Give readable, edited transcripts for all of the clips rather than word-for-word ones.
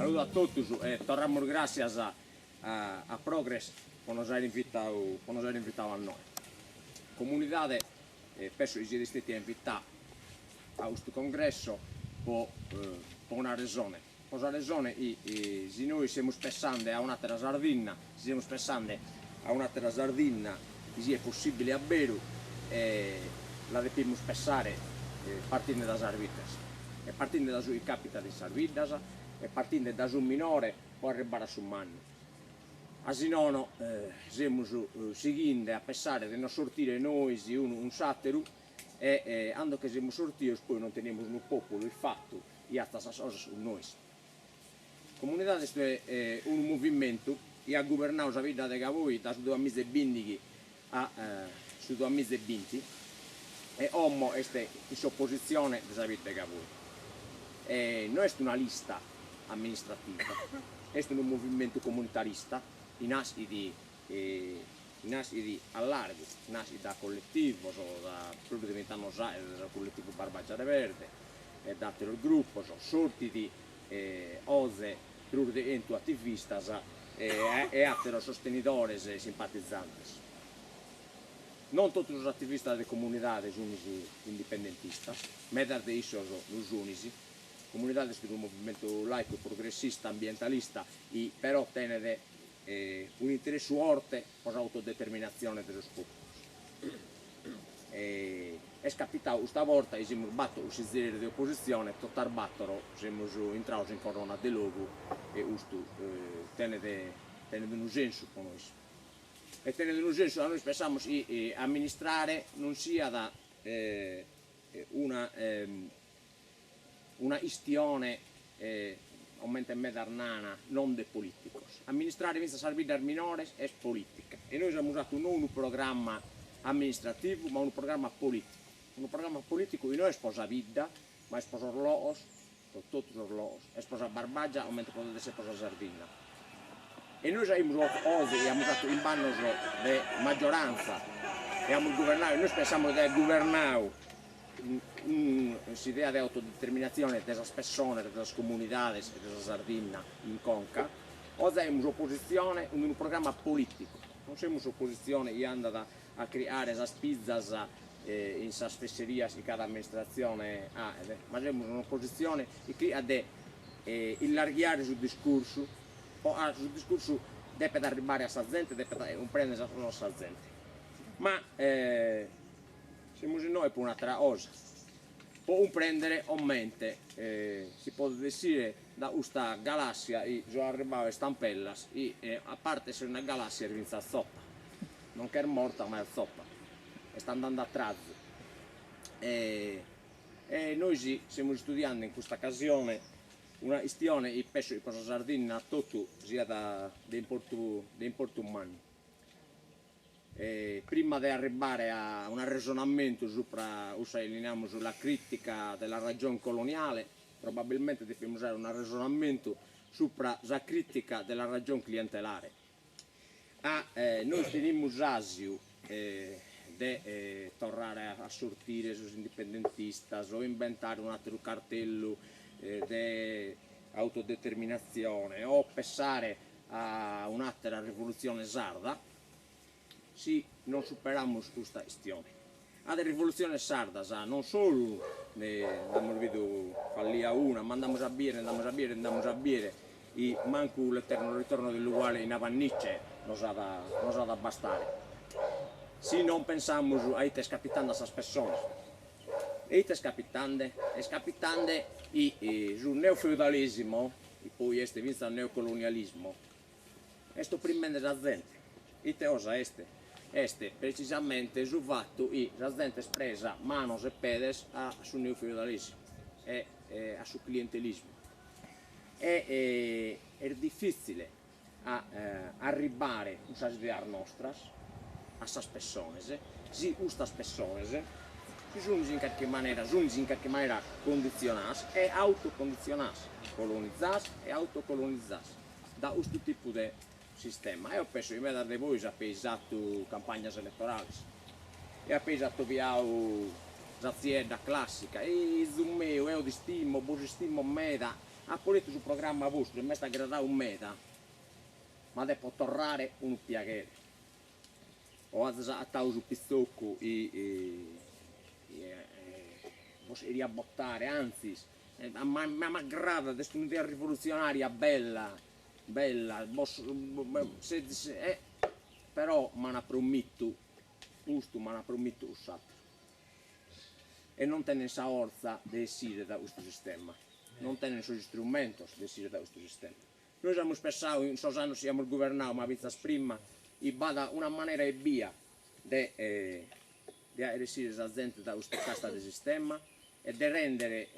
Saluto a todos e tornamos gracias a Progress por nos haber invitado a noi. Comunidade penso che siete stati invitati a questo congresso per una ragione. Per una ragione se noi stiamo pensando a un'altra Sardegna, stiamo pensando a un'altra Sardegna che è possibile a vero, la dobbiamo pensare partendo da Sarvidas. E partendo da sui capita di Sarvidas, e partendo da su minore può arrivare a su manno. Asi non stiamo seguendo a pensare di non sortire noi un satero e quando che siamo sortiti poi non teniamo un popolo il fatto di altre cose su noi. La comunità è un movimento che ha governato la vita di voi da 2020 a 2020 e Ommo è in opposizione della vita di voi. Non è una lista amministrativa, è un movimento comunitarista, nasce di allargo, nasce da collettivo, proprio diventando dal collettivo Barbacciare Verde, e da altri gruppi, sorti di ose, proprio di attivisti e altri sostenitori e simpatizzanti. Non tutti gli attivisti delle comunità sono indipendentisti, ma da sono gli unici. La comunità è un movimento laico, progressista, ambientalista, e però tiene un interesse forte per l'autodeterminazione dello popolo. È capitato questa volta che siamo battuti il signore di opposizione, tutti battono, siamo entrati in corona di logo e questo tiene un senso per noi. E tenendo un senso, noi pensiamo che amministrare non sia da una istione aumenta medarnana non de politicos. Amministrare senza servire al minore è politica e noi abbiamo usato non un programma amministrativo ma un programma politico. Un programma politico che non è sposa vita ma è sposa orlogos, tutti gli orlogos, è sposa Barbaggia mentre potete essere sposa Sardegna. E noi abbiamo usato il banno di maggioranza e abbiamo governato, noi pensiamo di governare un'idea di autodeterminazione delle persone, delle comunità, della Sardegna in Conca. Oggi abbiamo un'opposizione in un programma politico, non siamo un'opposizione che anda a creare le pizzas in fesserie di cada amministrazione, ma siamo un'opposizione che ha di allargare sul discorso. Sul discorso deve arrivare a questa gente, deve prendere la nostra gente. Ma siamo noi per un'altra cosa. Può prendere o mente, si può dire da questa galassia e sono arrivate stampelle e a parte essere una galassia è venuta a zoppa. Non che è morta ma è zoppa. E sta andando a trazzo. E noi stiamo studiando in questa occasione una questione che penso che per la Sardegna a tutto sia di importo umano. Prima di arrivare a un ragionamento sulla critica della ragione coloniale, probabilmente dobbiamo usare un ragionamento sulla critica della ragione clientelare. Noi teniamo l'asio di tornare a sortire sugli indipendentisti o inventare un altro cartello di autodeterminazione o pensare a un'altra rivoluzione sarda se non superiamo questa questione. La rivoluzione sarda non solo abbiamo visto fallire una, ma andiamo a bere e manco l'eterno ritorno dell'uguale in Avannice non ha da bastare. Se non pensiamo a te capitando a queste persone. E scapitando sul neofeudalismo e poi è vinto il neocolonialismo è opprimendo la gente e cosa è precisamente sul fatto che la gente è presa manos e pedes sul neofeudalismo e sul clientelismo è difficile arrivare a idee nostre a queste persone se queste persone sono in qualche maniera condizionati e autocondizionati, colonizzati e autocolonizzati da questo tipo di sistema. Io penso che me da voi sapete esatto campagne elettorali e sapete via l'azienda classica e zoom io di stimo, voi stimo me da a pulito sul programma vostro, in mezzo a gradare un meta, ma devo tornare un piacere. O a tau su pizzocco posso riabbottare, anzi, ma grada, questa un'idea rivoluzionaria bella, bella, però mi hanno promesso, giusto, mi hanno promesso usato. E non tenne sa forza di essere da questo sistema, non tenne i suoi strumenti di essere da questo sistema. Noi siamo spesso, in so anni siamo governati, ma vita prima, e bada una maniera e via di essere la gente da questo casta di sistema e di rendere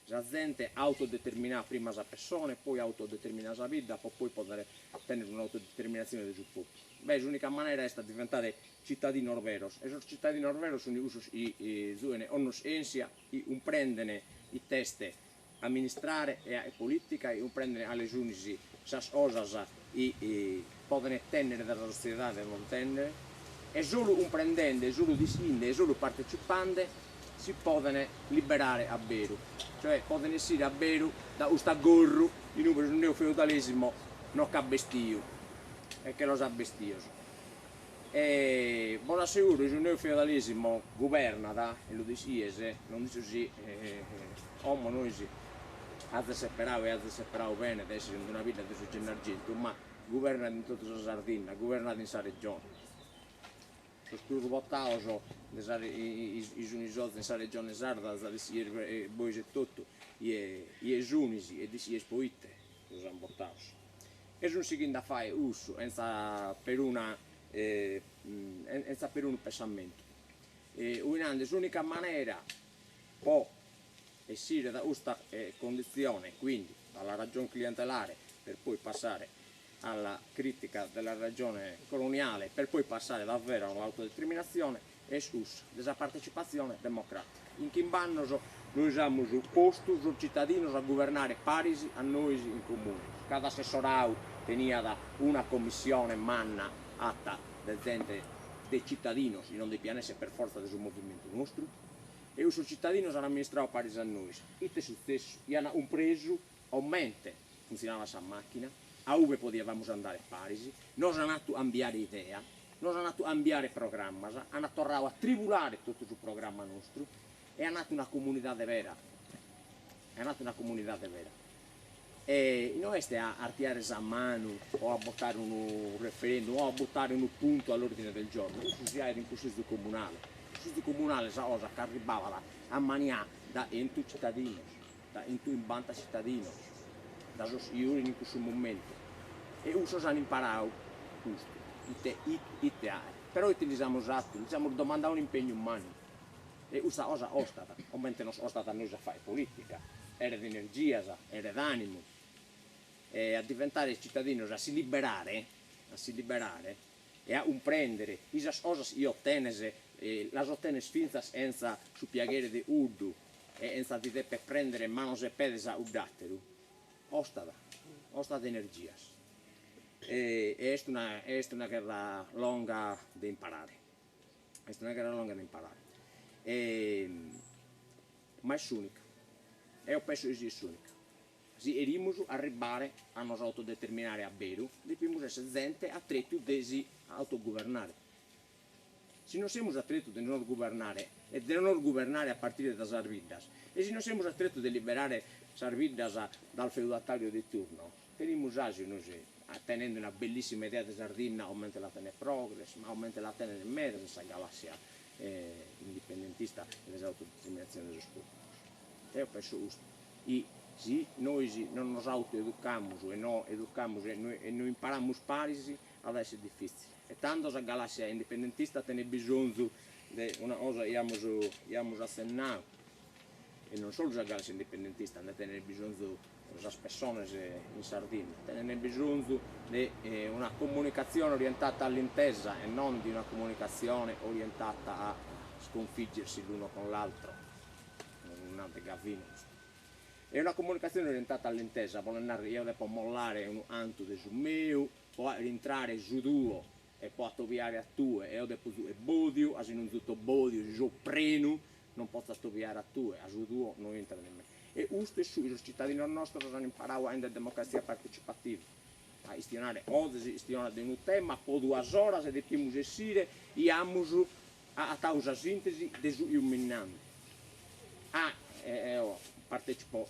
la gente autodeterminata prima la persona, poi autodeterminare la vita, poi poter tenere un'autodeterminazione del suo popolo. Beh, l'unica maniera è stata diventare cittadini veri, e i cittadini veri sono i hanno ansia di prendere i teste amministrare e politica e prendere alle giunisi le cose e poter tenere dalla società e non tenere, e solo un prendente, solo discinde, solo partecipante si possono liberare a vero, cioè possono essere a vero da questo gorro di numero del neofeudalismo non che bestio e che lo sa bestioso. E buon assicuro che il neofeudalismo governa, e lo dice, non dice così, noi si separavo e separavo bene ad essere in una vita di suo Gennargento, ma governa in tutta la Sardegna, governa in questa regione. Sono votato i giunisozi in questa regione sarda, e voi e tutto, i giunisi e i spoite, lo hanno votato. E sono seguendo da fare uso, per un pensamento. L'unica maniera può essere da questa condizione, quindi dalla ragione clientelare, per poi passare alla critica della ragione coloniale, per poi passare davvero all'autodeterminazione, è della partecipazione democratica. In Kimbanno noi siamo sul posto, sul cittadino, a governare parisi a noi in comune. Cada assessorato tenia una commissione manna atta del gente dei cittadini, non dei pianesi per forza del movimento nostro, e i cittadini hanno amministrato parisi a noi. Ite successo, hanno un preso, aumenta, funzionava questa macchina, a dove potevamo andare a Parisi, non hanno andato a cambiare idea, non hanno andato a cambiare programma, hanno tornato a tribulare tutto il programma nostro e è nata una comunità vera. È nata una comunità vera. E non è a artiare a mano o a buttare un referendum o a buttare un punto all'ordine del giorno, questo si era in consiglio comunale. Il consiglio comunale è una cosa che arrivava a maniare da entro cittadini, da entro in banda cittadini, da in questo momento. E uso hanno imparato questo, però utilizziamo esatto, diciamo domandare un impegno umano. E questa cosa è stata, ovviamente non è stata noi a fare politica, era di energia, era d'animo. A diventare cittadini, a si liberare e a prendere queste cose io ottenese, le ottenere finza senza su piacere di urdu e senza di per prendere mano e piedi a urdatero, ho stata energia. E è una guerra lunga da imparare, ma è unica, e io penso che sia unica. Se erimos arrivare a nos autodeterminare a vero, dobbiamo essere gente attretti di autogovernare. Se non siamo attretti di non governare e di non governare a partire da Sarvidas, e se non siamo attretti di liberare Sarvidas dal feudatario di turno, teniamo già tenendo una bellissima idea di Sardegna, aumenta la tene progress, ma aumenta la tene nel mezzo, questa galassia indipendentista e dell'autodeterminazione dello sport. E io penso questo. Se noi non nos autoeducamos e non educamos e non impariamo parisi, allora è difficile. E tanto la galassia indipendentista tiene bisogno di una cosa che abbiamo accennato, e non solo la galassia indipendentista, ne tiene bisogno le persone in Sardegna, tiene bisogno di una comunicazione orientata all'intesa e non di una comunicazione orientata a sconfiggersi l'uno con l'altro, un antegavino. È una comunicazione orientata all'intesa, io devo mollare un anto di su mio, poi rientrare su tuo e poi attoviare a tue, e io devo dire bodio, se non tutto bodio, io preno, non posso attoviare a tue, a su tuo non entra nemmeno. e giusto e su, i cittadini nostri hanno imparato a democrazia partecipativa, a istionare oggi, istionare di un tema, poi 2 ore se dobbiamo uscire, e abbiamo a causa sintesi di un minando. Partecipo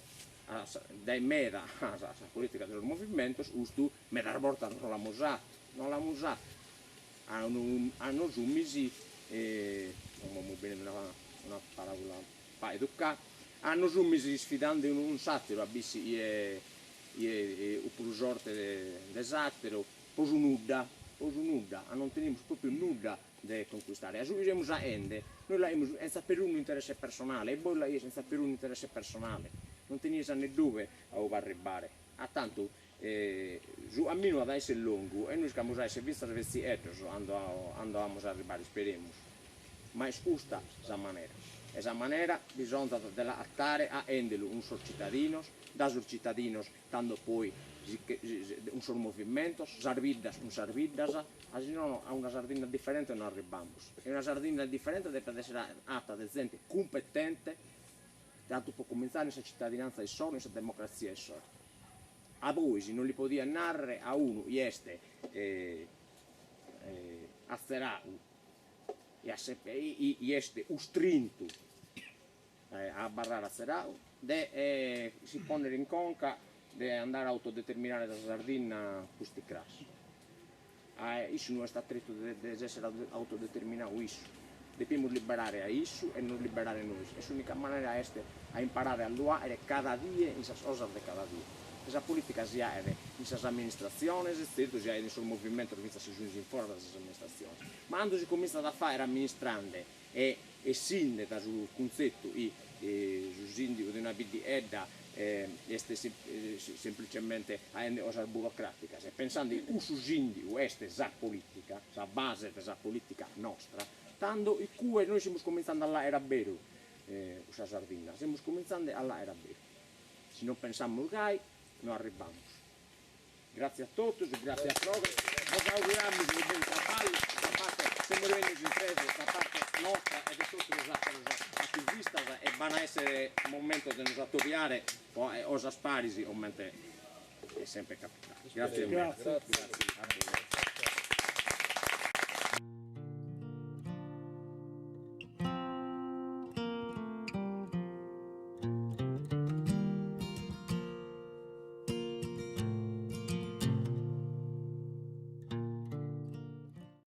dai mera alla politica del movimento, giusto, me la volta non l'hanno usata, hanno sumisi, non mi bene una parola educata, hanno sumisi sfidando un satiro, abissi il prusorte del satiro, poso nuda, non teniamo proprio nulla da conquistare. A giudicare a ende, noi la abbiamo senza per un interesse personale, e voi la senza per un interesse personale, non tenete né dove a arrivare. A tanto, a meno ad essere lungo, e noi siamo già servizi versi etos, andavamo a arrivare, speriamo. Ma è giusta questa maniera. Questa maniera bisogna adattare a endelo un solo cittadino, da sul cittadino, tanto poi un solo movimento, sarvidas, un sarvidas, se no a una sardina differente non arriviamo. E una sardina differente deve essere atta da gente competente, tanto può cominciare questa cittadinanza di solo, questa democrazia di solo. A voi se non li potete narrare a uno, este azzerato, este ustrinto a barrare azzerato, si pone in conca di andare a autodeterminare la sardina questi crassi. Isso non è stato detto di essere autodeterminato, isso. Dobbiamo liberare a isso e non liberare noi. E l'unica maniera è a imparare a lavorare cada dia in queste cose di cada dia. Questa politica si ha in queste amministrazioni, si ha sul movimento che si giunge in fuori da queste amministrazioni. Ma quando si comincia a fare amministrande e sindaca sul concetto sul sindaco di una BDEDA semplicemente a una cosa burocratica, se pensando che su sindaco è la politica, la base della politica nostra, tanto in cui noi stiamo cominciando all'era vero, questa sardina, stiamo cominciando all'era vero. Se non pensiamo che non arriviamo. Grazie a tutti, grazie a Progress, nos auguramos un buon trabalho da parte, siamo venuti in presa da parte nostra e di tutti gli attivisti e vanno a essere un momento di nos attuare o sparisi, ovviamente è sempre capitato. Grazie.